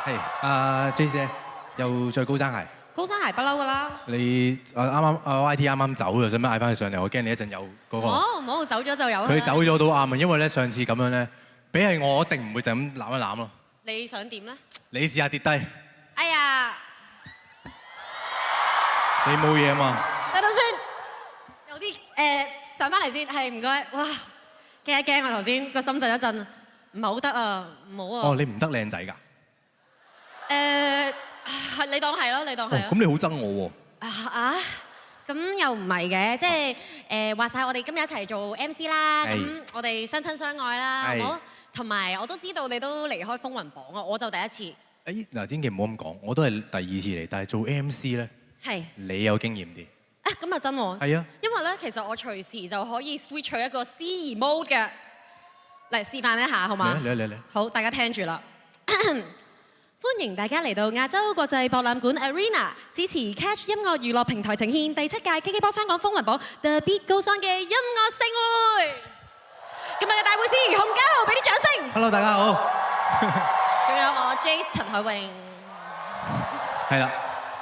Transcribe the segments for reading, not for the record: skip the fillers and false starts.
係，J 姐又着高踭鞋。高踭鞋不嬲噶啦。你啱啱YT 啱啱走啊，使唔使嗌翻佢上嚟？我驚你一陣有嗰個。唔好，走咗就有。佢走咗都啱啊，因為咧上次咁樣咧，俾係我一定唔會就咁攬一攬咯。你想點咧？你試下跌低。哎呀！你冇嘢啊嘛？等先，有啲上翻嚟先，係唔該。哇，驚一驚啊！頭先個心震一震，唔係好得啊，唔好啊。哦，你唔得靚仔㗎？你當係咯，你當係咯。咁你好憎我喎？咁又唔係嘅，即係話晒我哋今日一齊做 MC 啦，咁我哋相親相愛啦，好唔好？同埋我都知道你都離開風雲榜啊，我就第一次。嗱，千祈唔好咁講，我都係第二次嚟，但係做 MC 咧，係你有經驗啲。咁啊真喎。係啊。因為咧，其實我隨時就可以 switch 去一個司儀 mode 嘅，嚟示範一下好嗎？嚟。好，大家聽住啦。歡迎大家嚟到亞洲國際博覽館 Arena 支持 Catch 音樂娛樂平台呈獻第7屆 KKBOX 香港風雲榜 The Beat Goes On 嘅音樂盛會。今日嘅大會司儀洪嘉豪，俾啲掌聲。Hello， 大家好。仲有我 Jace 陳海詠。係啦，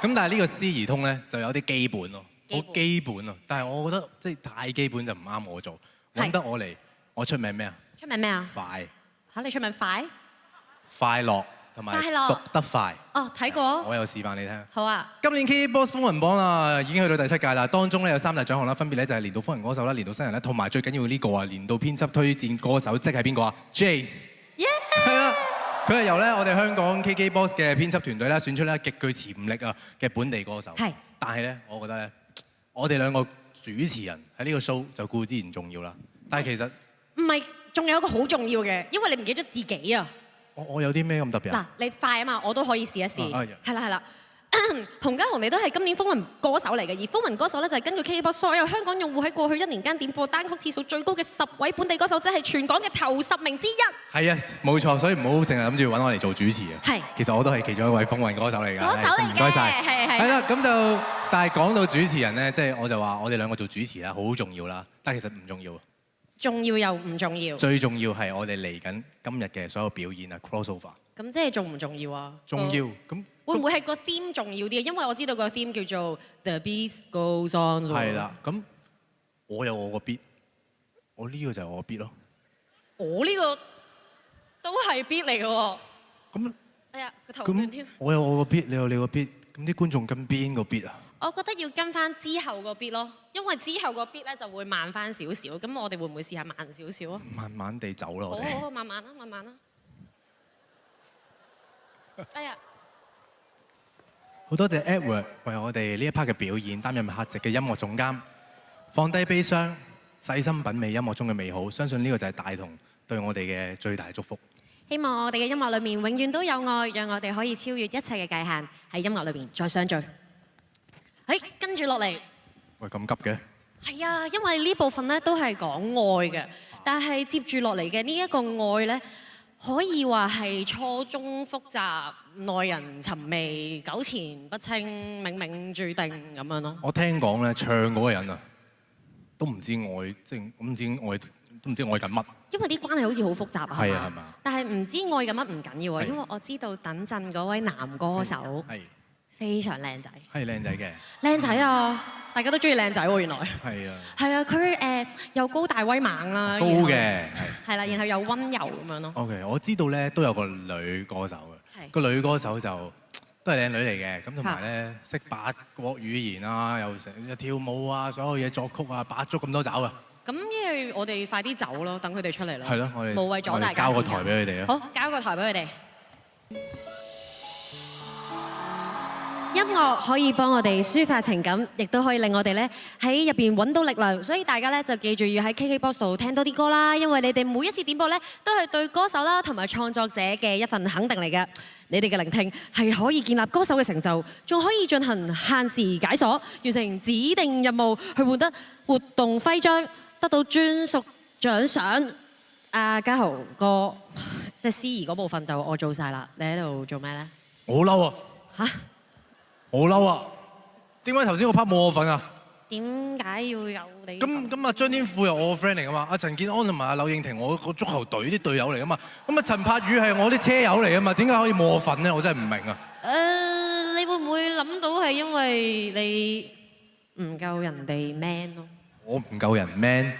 咁但係呢個司儀通咧就有啲基本咯，好基本啊。但係我覺得即係太基本就唔啱我做。揾得我嚟，我出名咩啊？出名咩啊？快。嚇，你出名快？快樂。同埋讀得快。哦，睇過。我有示範你聽。好啊。今年 KKBOX 風雲榜啦，已經去到第7屆啦。當中咧有3大獎項啦，分別咧就係年度風雲歌手啦、年度新人啦，同埋最緊要呢個啊，年度編輯推薦歌手，即係邊個啊 ？Jace。係啦，佢係由咧我哋香港 KKBOX 嘅編輯團隊咧選出咧極具潛力啊嘅本地歌手。係。但係咧，我覺得咧，我哋兩個主持人喺呢個 show 就固之然重要啦。但係其實唔係，仲有一個好重要嘅，因為你唔記得自己啊。我有啲咩咁特別啊？嗱，你快啊嘛，我都可以試一試。係啦。洪嘉豪，你都係今年風雲歌手嚟嘅，而風雲歌手咧就係根據 KKBOX 所有香港用戶喺過去1年間點播單曲次數最高嘅10位本地歌手，即係全港嘅頭10名之一。係啊，冇錯，所以唔好淨係諗住揾我嚟做主持啊。係，其實我都係其中一位風雲歌手嚟㗎。歌手嚟嘅，唔該晒。係啦，咁就但係講到主持人咧，即係我就話我哋兩個做主持啦，好重要啦，但係其實唔重要。重要又唔重要。最重要係我哋嚟緊今日嘅所有表演啊 crossover。咁即係重唔重要啊？重要。咁會唔會係個 theme 重要啲啊？因為我知道個 theme 叫做 The Beat Goes On。係啦，咁我有我個 beat，我呢個就係我個 beat 咯。我呢個都係 beat 嚟嘅喎。咁哎呀個頭斷添。我有我個 beat，你有你個 beat，咁啲觀眾跟邊個 beat 啊？我覺得要跟翻之後個 beat 咯，因為之後個 beat 咧就會慢翻少少，咁我哋會唔會試下慢少少啊？慢慢地走咯，我哋。好，慢慢啦，慢慢啦。哎呀！好多謝 Edward 為我哋呢一 part 嘅表演擔任客席嘅音樂總監，放低悲傷，細心品味音樂中嘅美好，相信呢個就係大同對我哋嘅最大祝福。希望我哋嘅音樂裏面永遠都有愛，讓我哋可以超越一切嘅界限，喺音樂裏面再相聚。跟住落嚟，喂咁急嘅？係啊，因為呢部分咧都係講愛嘅，但係接住落嚟嘅呢一個愛咧，可以話係錯綜複雜、耐人尋味、糾纏不清、冥冥注定咁樣咯。我聽講咧，唱嗰個人啊，都唔知愛，即係唔知愛，都唔知愛緊乜。因為啲關係好似好複雜啊。係啊，係嘛？但係唔知愛緊乜唔緊要啊，因為我知道等陣嗰位男歌手非常靚仔，係靚仔嘅，靚仔啊！大家都中意靚仔喎，原來係啊，係啊，佢又高大威猛啦，高嘅係啦，然後又溫柔咁樣咯。OK， 我知道咧都有個女歌手嘅，個女歌手就都係靚女嚟嘅，咁同埋咧識8國語言啊，又成日跳舞啊，所有嘢作曲啊，8足咁多爪啊。咁因為我哋快啲走咯，等佢哋出嚟咯。係咯，我哋無謂阻大家。交個台俾佢哋啊！好，交個台俾佢哋。音樂可以幫我哋抒發情感，亦都可以令我哋咧喺入邊揾到力量。所以大家咧就記住要喺 KKBOX 度聽多啲歌啦，因為你哋每一次點播咧都係對歌手啦同埋創作者嘅一份肯定嚟嘅。你哋嘅聆聽係可以建立歌手嘅成就，仲可以進行限時解鎖，完成指定任務去換得活動徽章，得到專屬獎賞。阿嘉豪哥，即係司儀嗰部分就我做晒啦，你喺度做咩咧？我好嬲啊！嚇？好嬲啊！點解頭先個 part 冇我份啊？點解要有你。咁啊張天賦又我 friend 嚟噶嘛，阿陳健安同埋阿柳應廷我個足球隊啲隊友嚟噶嘛，咁啊陳柏宇係我啲車友嚟噶嘛，點解可以冇我份咧？我真係唔明啊！你會唔會諗到係因為你唔夠人哋 man 咯？我唔夠人 man，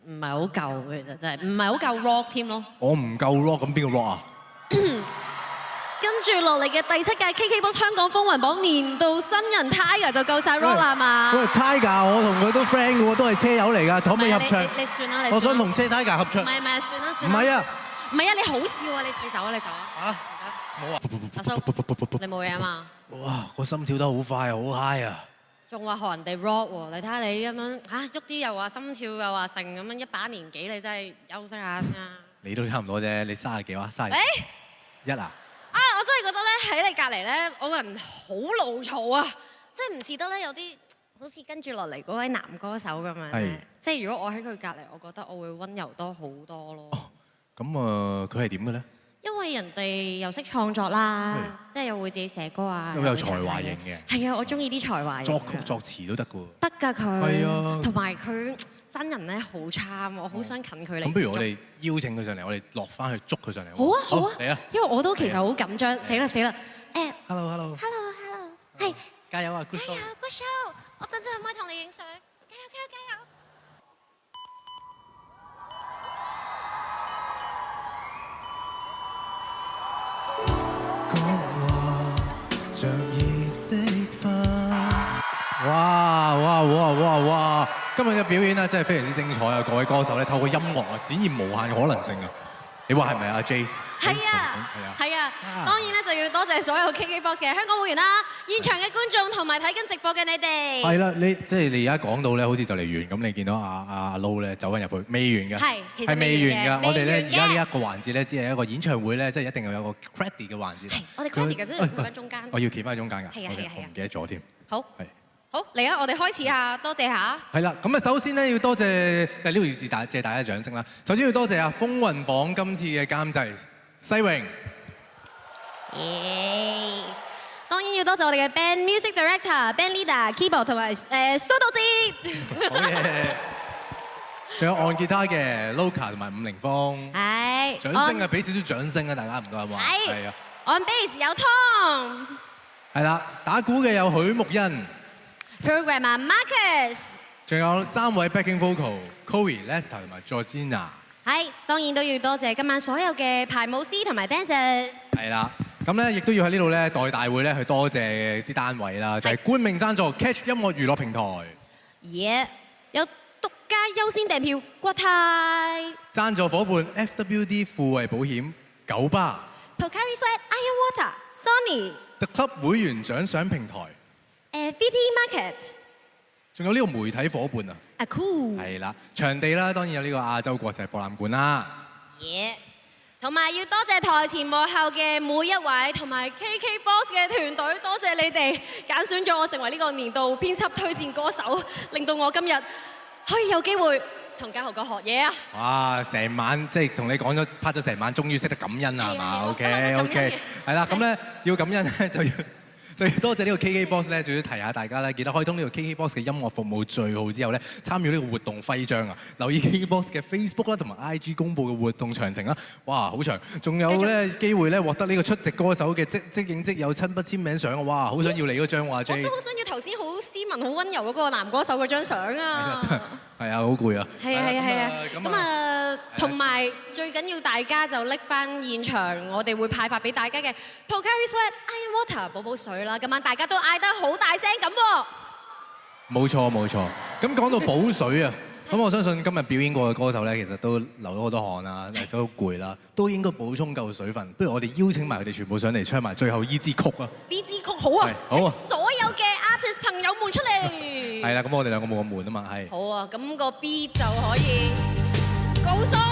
唔係好夠嘅，其實真係唔係好夠 rock 添咯。我唔夠 rock，咁邊個 rock 啊？跟住落嚟嘅第7屆 KKBOX 香港風雲榜年度新人 Tiger 就夠晒 rock 啦嘛。喂 Tiger，我同佢都 friend 嘅喎，都係車友嚟㗎，可唔可以合唱？你算啦，你。我想同車 Tiger 合唱。唔係，算啦。唔係啊，你好笑啊！你走啊！嚇？冇啊！阿叔，你冇嘢啊嘛？哇！個心跳得好快，好 high 啊！仲話學人哋 rock 喎，你睇下你咁樣喐啲又話心跳又話成咁樣，一把年紀你真係休息下先啊！你都差唔多啫，你30幾話？31啊？我真係覺得咧喺你隔離咧，我個人好怒嘈啊！即係唔似得咧有啲好似跟住落嚟嗰位男歌手咁樣咧。即係如果我喺佢隔離，我覺得我會溫柔多好多咯。咁佢係點嘅咧？因為人哋又識創作啦，即係又會自己寫歌啊，都有才華型嘅。係啊，我中意啲才華型。作曲作詞都得㗎喎。得㗎佢。係啊。同埋佢真人咧好差，我好想近距離。咁不如我哋邀請佢上嚟，我哋落翻去捉佢上嚟。好啊，好啊。嚟啊！因為我都其實好緊張，死啦。Hello。係。加油啊 ！Good show。Good show！我等陣可唔可以同你影相？加油！着意釋放。哇！今日嘅表演咧真係非常之精彩啊！各位歌手咧透過音樂啊展現無限嘅可能性啊！你話係咪啊 ，Jace？係啊！當然咧就要多謝所有 KKBOX 嘅香港會員啦、現場嘅觀眾同埋睇緊直播嘅你哋。係啦，你而家講到咧，好似就嚟完咁，你見到阿 Low 咧走緊入去，未完㗎。係，其實未完㗎。我哋咧未完嘅而家呢一個環節咧，只係一個演唱會咧，即係一定要有個 credit 嘅環節。係，我哋 credit 嘅，即係企喺中間。我要企翻喺中間㗎。係啊。我唔記得咗添。好。好，嚟啊！我哋開始啊，多謝下。係啦，咁啊，首先咧要多謝呢度要借大家掌聲啦。首先要多謝啊風雲榜今次嘅監製西榮。當然要多謝我哋嘅 band music director、band leader、keyboard 同埋蘇道哲。好嘢！仲有按吉他嘅 Loka 同埋伍凌峰。係。掌聲啊！俾少少掌聲啊！大家唔該話。係啊。按 bass 有 Tom。係啦，打鼓嘅有許木欣。Programmer Marcus，仲有3位 backing vocal，Chloe、Lester 同埋 Georgina。係，當然都要多謝今晚所有嘅排舞師同埋 dancers。係啦，咁咧亦都要喺呢度咧代大會咧去多謝啲單位啦，就係冠名贊助 Catch 音樂娛樂平台。有獨家優先訂票國泰。贊助伙伴 FWD 富衛保險、九巴、Pocari Sweat、Iron Water、Sony、The Club 會員獎賞平台。VT Market， 仲有呢個媒體伙伴啊，Cool， 係啦，場地啦，當然有呢個亞洲國際博覽館啦，同埋要多謝台前幕後嘅每一位，同埋 KKBOX 嘅團隊，多謝你哋揀選咗我成為呢個年度編輯推薦歌手，令到我今日可以有機會同家豪哥學嘢啊！哇，成晚即係同你講咗拍咗成晚，終於識得感恩啦，係嘛？OK，係啦，咁咧要感恩咧就要多謝呢個 KKBOX 咧，仲要提下大家咧，記得開通呢個 KKBOX 嘅音樂服務序號之後咧，參與呢個活動徽章啊！留意 KKBOX 嘅 Facebook 啦同埋 IG 公佈嘅活動詳情啦。哇，好長，仲有咧機會咧獲得呢個出席歌手嘅即影即有親筆簽名相啊！哇，好想要你嗰張喎 J。我都好想要頭先好斯文、好溫柔嗰個男歌手嗰張相啊！係啊，好攰啊！係啊！咁啊，同埋最緊要大家就拎翻現場，我哋會派發俾大家嘅 Pocari Sweat Iron Water 補水啦。今晚大家都嗌得好大聲咁喎！冇錯。咁講到補水啊，咁我相信今日表演過嘅歌手咧，其實都流咗好多汗啦，都好攰啦，都應該補充夠水分。不如我哋邀請埋佢哋全部上嚟唱埋最後呢支曲啊！呢支曲好啊！請所有嘅 artist 朋友們出嚟！係啦，咁我哋兩個冇咁悶啊嘛，係。好啊，咁個 beat 就可以告訴。